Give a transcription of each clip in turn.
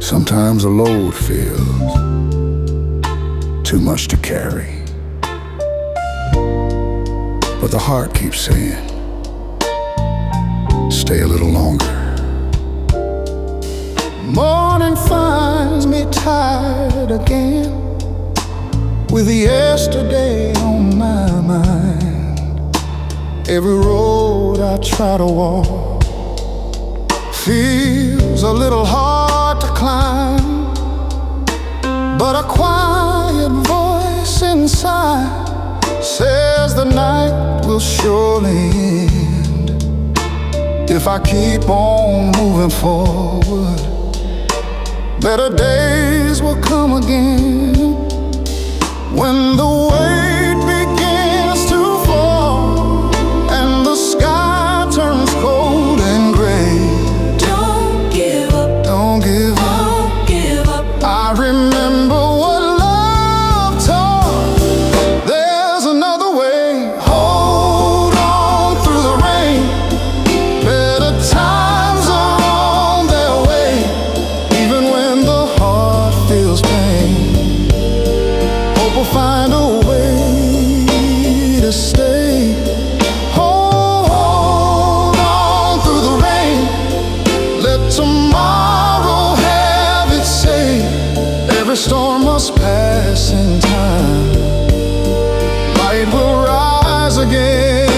Sometimes a load feels too much to carry, but the heart keeps saying, stay a little longer. Morning finds me tired again, with yesterday on my mind. Every road I try to walk feels a little hard to climb, but a quiet voice inside says the night will surely end if I keep on moving forward. Better days will come again when the weight begins to fall and the sky turns cold and gray. Don't give up, Don't give up. don't give up. I remember what love taught. There's another way. Hold on through the rain. Better times are on their way, even when the heart feels pain. Hope will find a way to stay. Hold on through the rain. Let tomorrow have its say. Every storm must pass in time. Light will rise again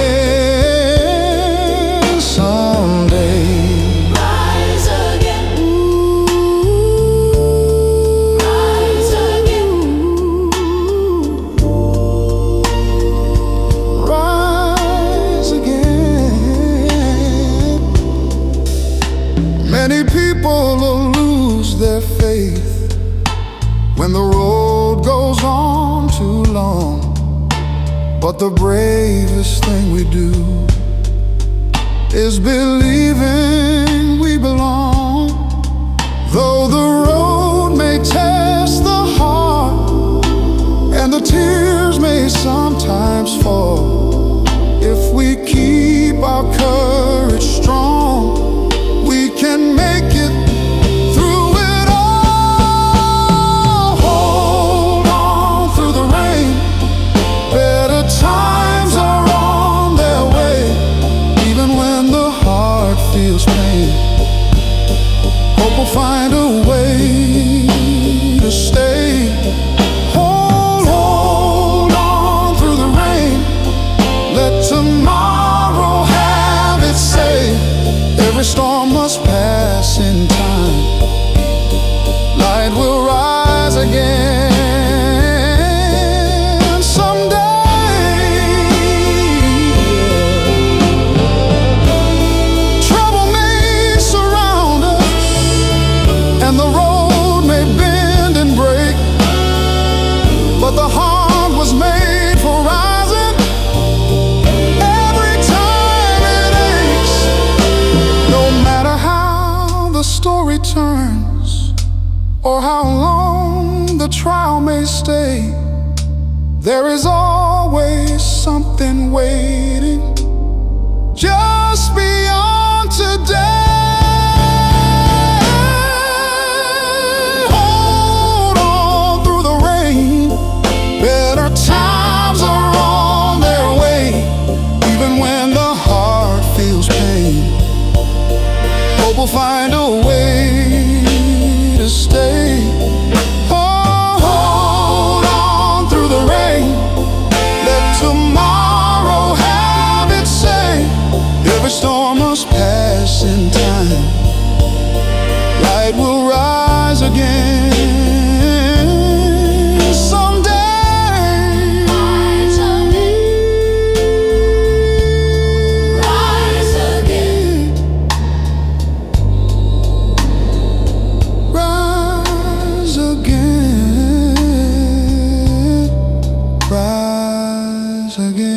someday. Rise again, rise again. Rise again. Many people will lose their faith when the road goes on too long, but the bravest thing we do is believing we belong. Though the road may test the heart and the tears may sometimes fall, if we keep our courage strong, we can make it through it all. Hold on through the rain. Better times are on their way, even when the heart feels pain. Hope will find a way to stay. Hold on through the rain. Let tomorrow have its say. Every storm must pass in time. Light will rise again someday. Trouble may surround us and the road may bend and break, but the heart was made for rising. Every time it aches, no matter how the story turns or how long the trial may stay, there is always something waiting just beyond today. Hold on through the rain. Better times are on their way, even when the heart feels pain. Hope will find a way to stay. Hold on through the rain. Let tomorrow have its say. Every storm must pass in time. Light will rise again someday. Rise again, rise again. Rise again. Rise again.